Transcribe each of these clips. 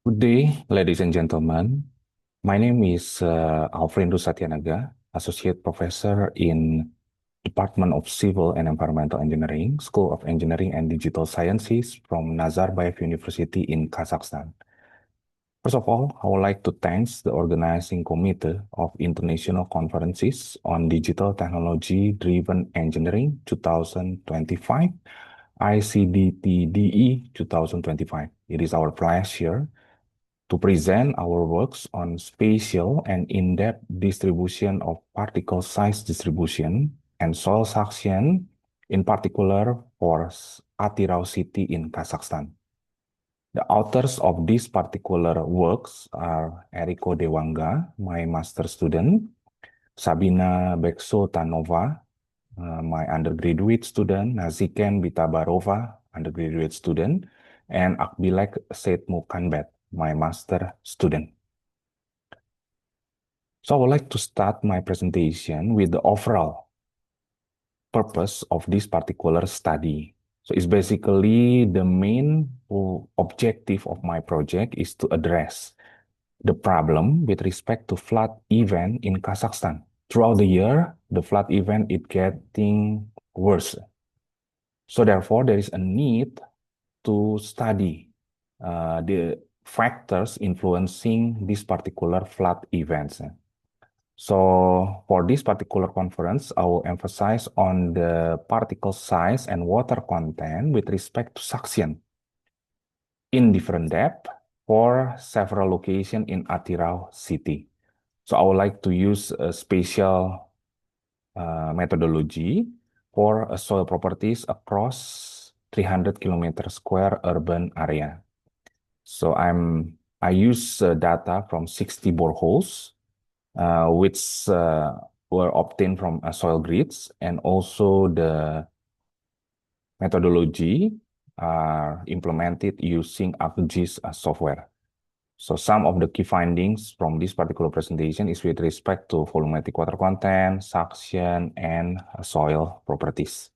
Good day, ladies and gentlemen. My name is Alfredo Satyanaga, Associate Professor in Department of Civil and Environmental Engineering, School of Engineering and Digital Sciences from Nazarbayev University in Kazakhstan. First of all, I would like to thank the organizing committee of International Conferences on Digital Technology Driven Engineering 2025, ICDTDE 2025. It is our pleasure to present our works on spatial and in-depth distribution of particle size distribution and soil suction, in particular for Atirau city in Kazakhstan. The authors of these particular works are Eriko Dewanga, my master student, Sabina Beksotanova, my undergraduate student, Naziken Bitabarova, undergraduate student, and Akbilek Seitmukanbet, my master student. So I would like to start my presentation with the overall purpose of this particular study. So it's basically the main objective of my project is to address the problem with respect to flood event in Kazakhstan. Throughout the year, the flood event is getting worse. So therefore, there is a need to study the factors influencing this particular flood events. So for this particular conference, I will emphasize on the particle size and water content with respect to suction in different depth for several locations in Atirau city. So I would like to use a spatial methodology for soil properties across 300 kilometer square urban area. So I use data from 60 boreholes, which were obtained from soil grids, and also the methodology are implemented using ArcGIS software. So some of the key findings from this particular presentation is with respect to volumetric water content, suction, and soil properties.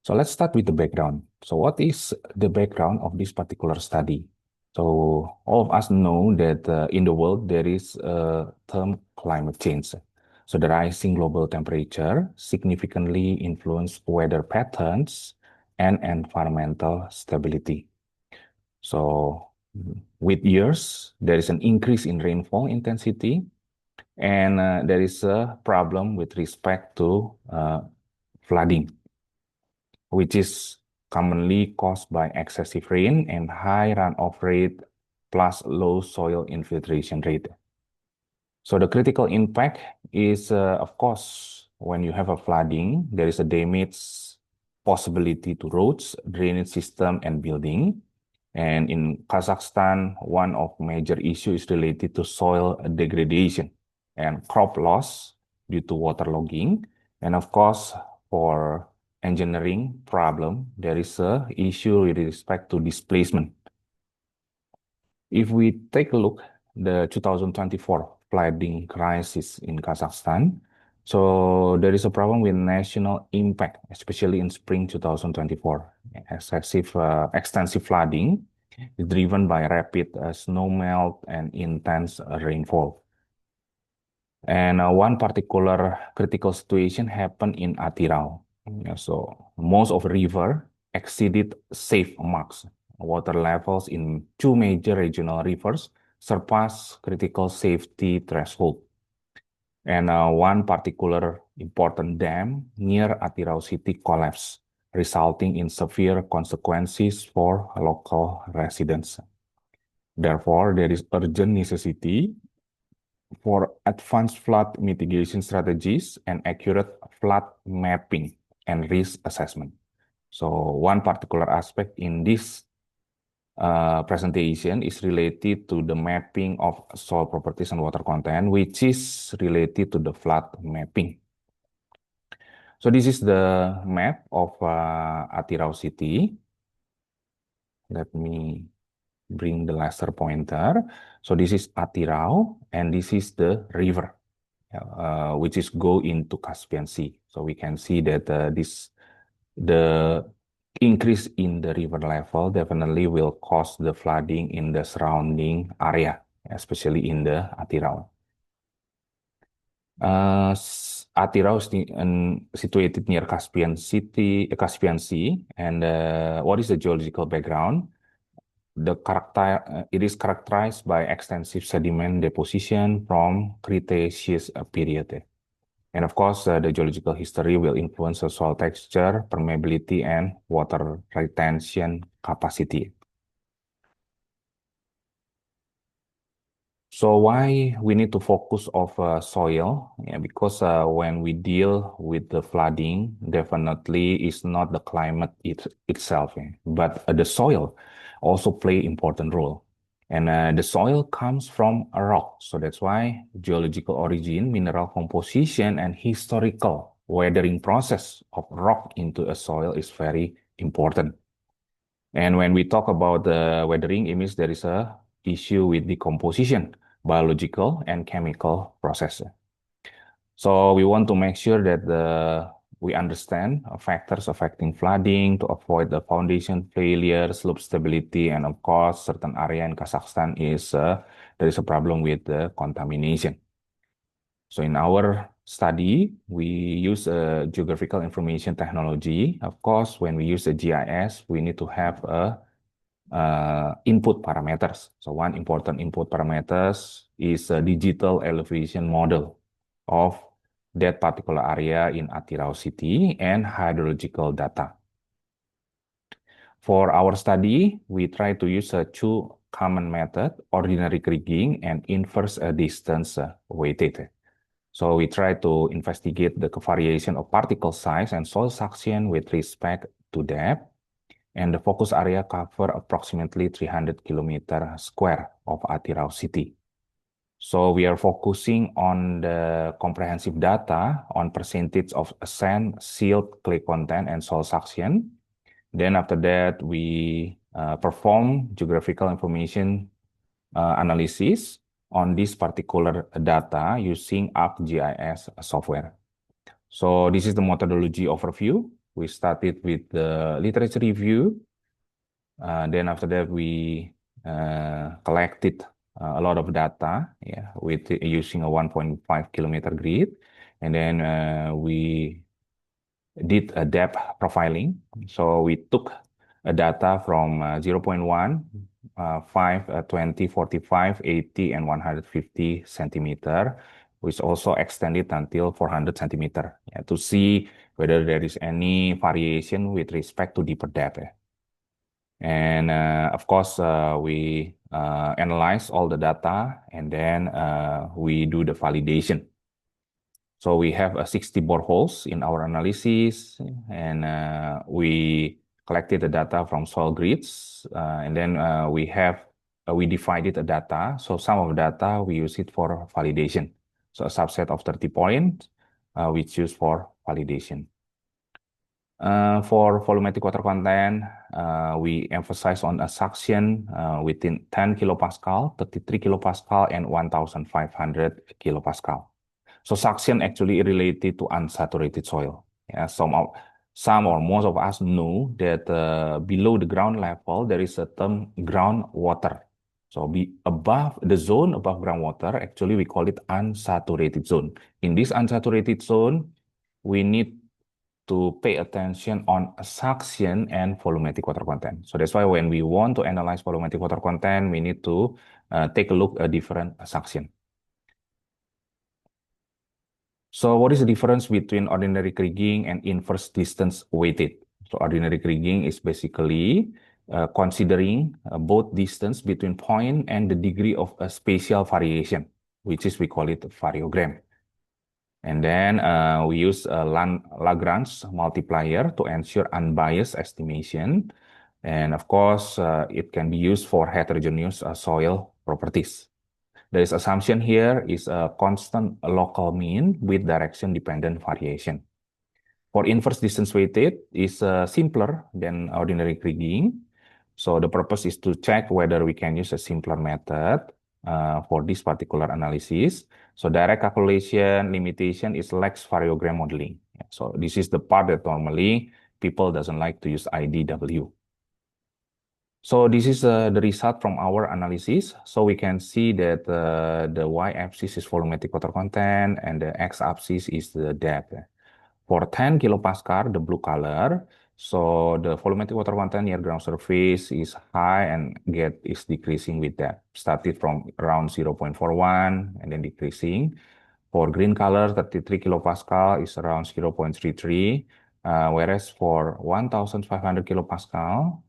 So let's start with the background. So what is the background of this particular study? So all of us know that in the world there is a term climate change. So the rising global temperature significantly influence weather patterns and environmental stability. So with years, there is an increase in rainfall intensity, and there is a problem with respect to flooding, which is commonly caused by excessive rain and high runoff rate plus low soil infiltration rate. So the critical impact is, of course, when you have a flooding, there is a damage possibility to roads, drainage system, and building. And in Kazakhstan, one of major issues is related to soil degradation and crop loss due to waterlogging. And of course, for engineering problem, there is a issue with respect to displacement. If we take a look the 2024 flooding crisis in Kazakhstan, so there is a problem with national impact, especially in spring 2024. Extensive flooding is driven by rapid snow melt and intense rainfall. And one particular critical situation happened in Atirau. So most of the river exceeded safe marks. Water levels in two major regional rivers surpass critical safety threshold. And one particular important dam near Atirau city collapsed, resulting in severe consequences for local residents. Therefore, there is urgent necessity for advanced flood mitigation strategies and accurate flood mapping and risk assessment. So one particular aspect in this presentation is related to the mapping of soil properties and water content, which is related to the flood mapping. So this is the map of Atirau city. Let me bring the laser pointer. So this is Atirau, and this is the river, which is go into Caspian Sea. So we can see that the increase in the river level definitely will cause the flooding in the surrounding area, especially in the Atirau. Atirau is situated near Caspian Sea, and what is the geological background? It is characterized by extensive sediment deposition from Cretaceous period. And of course, the geological history will influence the soil texture, permeability, and water retention capacity. So why we need to focus of soil? Yeah, because when we deal with the flooding, definitely it's not the climate itself, but the soil also play important role. And the soil comes from a rock, so that's why geological origin, mineral composition, and historical weathering process of rock into a soil is very important. And when we talk about the weathering, it means there is a issue with decomposition, biological and chemical process. So we want to make sure that we understand factors affecting flooding to avoid the foundation failure, slope stability, and of course, certain area in Kazakhstan is there is a problem with the contamination. So in our study, we use a geographical information technology. Of course, when we use a GIS, we need to have a input parameters. So one important input parameters is a digital elevation model of that particular area in Atirau City and hydrological data. For our study, we try to use two common method, ordinary kriging and inverse distance weighted. So we try to investigate the variation of particle size and soil suction with respect to depth, and the focus area cover approximately 300 kilometer square of Atirau City. So we are focusing on the comprehensive data on percentage of sand, silt, clay content, and soil suction. Then after that, we perform geographical information analysis on this particular data using ArcGIS software. So this is the methodology overview. We started with the literature review. Then after that, we collected a lot of data, yeah, with using a 1.5 kilometer grid. And then we did a depth profiling. So we took a data from 0.1, 5, 20, 45, 80, and 150 centimeter, which also extended until 400 centimeter, yeah, to see whether there is any variation with respect to deeper depth. And of course, we analyze all the data, and then we do the validation. So we have 60 boreholes in our analysis, and we collected the data from soil grids, and then we divided the data. So some of the data we use it for validation. So a subset of 30 points we choose for validation. For volumetric water content, we emphasize on a suction within 10 kilopascal, 33 kilopascal, and 1,500 kilopascal. So suction actually related to unsaturated soil. Yeah, some or most of us know that below the ground level there is a term groundwater. So above the zone above groundwater, actually we call it unsaturated zone. In this unsaturated zone, we need to pay attention on suction and volumetric water content. So that's why when we want to analyze volumetric water content, we need to take a look at different suction. So what is the difference between ordinary kriging and inverse distance weighted? So ordinary kriging is basically considering both distance between point and the degree of a spatial variation, which is we call it variogram. And then we use a Lagrange multiplier to ensure unbiased estimation. And of course, it can be used for heterogeneous soil properties. The assumption here is a constant local mean with direction-dependent variation. For inverse distance weighted is simpler than ordinary kriging. So the purpose is to check whether we can use a simpler method for this particular analysis. So direct calculation limitation is less variogram modeling. So this is the part that normally people doesn't like to use IDW. So this is the result from our analysis. So we can see that the y-axis is volumetric water content and the x-axis is the depth. For 10 kilopascal, the blue color, so the volumetric water content near ground surface is high and get is decreasing with that. Started from around 0.41 and then decreasing. For green color, 33 kilopascal is around 0.33, whereas for 1,500 kilopascal,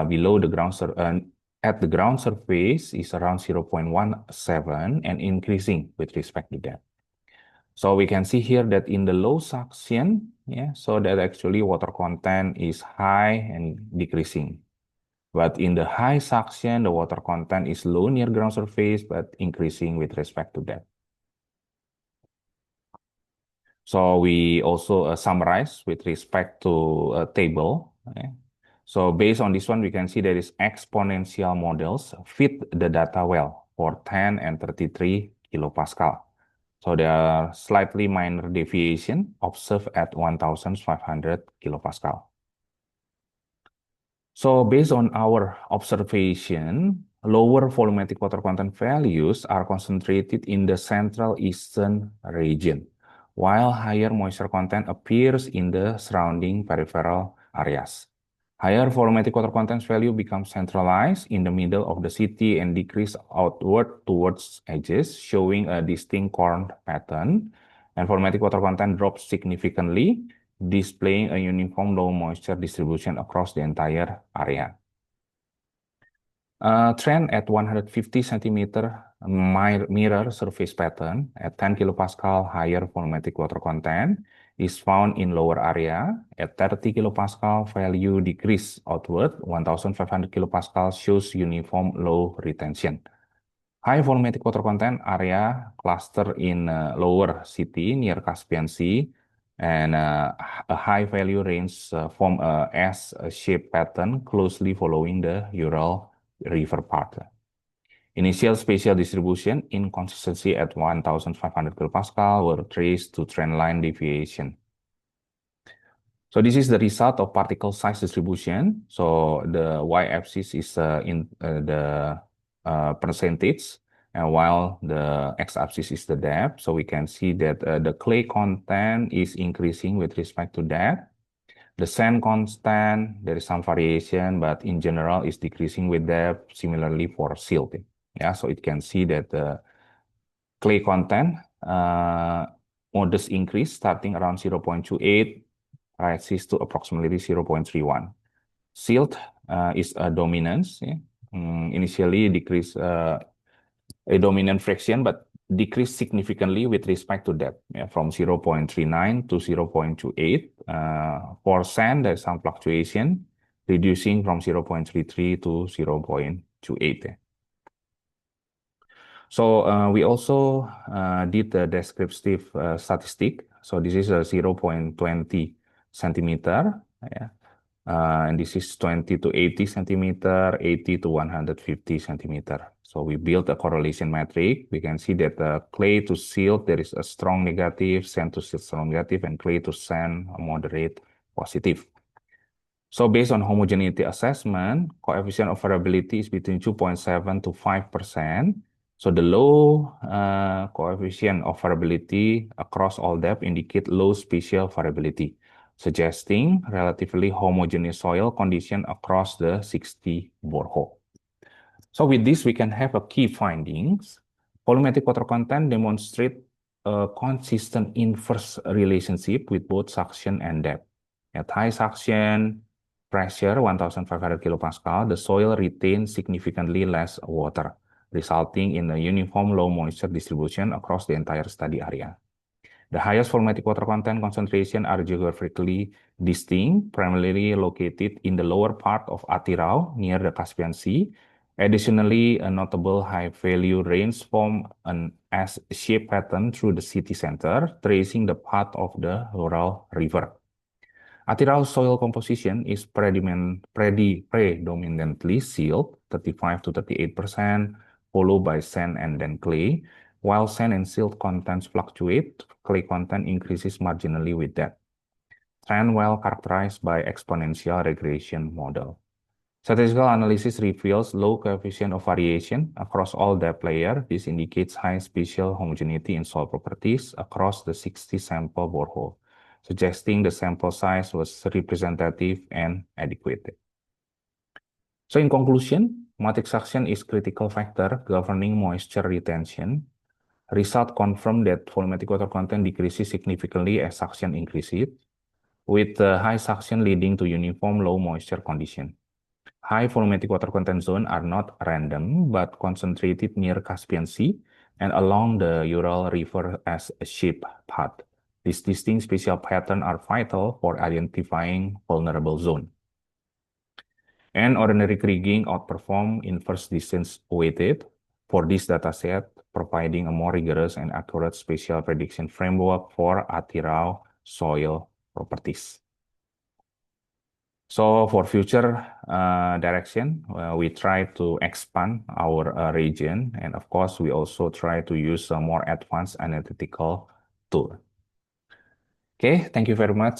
below the ground at the ground surface is around 0.17 and increasing with respect to that. So we can see here that in the low suction, yeah, so that actually water content is high and decreasing. But in the high suction, the water content is low near ground surface, but increasing with respect to that. So we also summarize with respect to a table. Okay? So based on this one, we can see there is exponential models fit the data well for 10 and 33 kilopascal. So there are slightly minor deviation observed at 1,500 kilopascal. So based on our observation, lower volumetric water content values are concentrated in the central eastern region, while higher moisture content appears in the surrounding peripheral areas. Higher volumetric water content value becomes centralized in the middle of the city and decrease outward towards edges, showing a distinct corn pattern. And volumetric water content drops significantly, displaying a uniform low moisture distribution across the entire area. Trend at 150 centimeter mirror surface pattern at 10 kilopascal higher volumetric water content is found in lower area. At 30 kilopascal, value decrease outward. 1,500 kilopascal shows uniform low retention. High volumetric water content area cluster in lower city near Caspian Sea, and a high value range form a S-shaped pattern closely following the Ural River path. Initial spatial distribution inconsistency at 1,500 kilopascal were traced to trendline deviation. So this is the result of particle size distribution. So the y-axis is in the percentage, and while the x-axis is the depth. So we can see that the clay content is increasing with respect to that. The sand constant, there is some variation, but in general is decreasing with depth, similarly for silt. Yeah, so it can see that the clay content modest increase starting around 0.28, rises to approximately 0.31. Silt is a dominance. Yeah? Initially decrease a dominant fraction, but decreased significantly with respect to depth, yeah, from 0.39 to 0.28. For sand, there's some fluctuation, reducing from 0.33 to 0.28. So we also did the descriptive statistic. So this is a 0.20 centimeter, yeah. And this is 20 to 80 centimeter, 80 to 150 centimeter. So we built a correlation metric. We can see that clay to silt, there is a strong negative, sand to silt strong negative, and clay to sand, a moderate positive. So based on homogeneity assessment, coefficient of variability is between 2.7 to 5%. So the low coefficient of variability across all depth indicate low spatial variability, suggesting relatively homogeneous soil condition across the 60 borehole. So with this, we can have a key findings. Volumetric water content demonstrate a consistent inverse relationship with both suction and depth. At high suction pressure, 1,500 kilopascal, the soil retains significantly less water, resulting in a uniform low moisture distribution across the entire study area. The highest volumetric water content concentration are geographically distinct, primarily located in the lower part of Atirau near the Caspian Sea. Additionally, a notable high-value range form an S-shaped pattern through the city center, tracing the path of the Ural River. Atirau's soil composition is predominantly silt, 35 to 38%, followed by sand and then clay. While sand and silt contents fluctuate, clay content increases marginally with that. trend well characterized by exponential regression model. Statistical analysis reveals low coefficient of variation across all depth layers. This indicates high spatial homogeneity in soil properties across the 60 sample borehole, suggesting the sample size was representative and adequate. So in conclusion, matrix suction is critical factor governing moisture retention. Result confirm that volumetric water content decreases significantly as suction increases, with high suction leading to uniform low moisture condition. High volumetric water content zones are not random, but concentrated near Caspian Sea and along the Ural River as a shape path. These distinct spatial patterns are vital for identifying vulnerable zone. And ordinary kriging outperform inverse distance weighted for this dataset, providing a more rigorous and accurate spatial prediction framework for Atirau soil properties. So for future direction, we try to expand our region, and of course, we also try to use a more advanced analytical tool. Okay, thank you very much.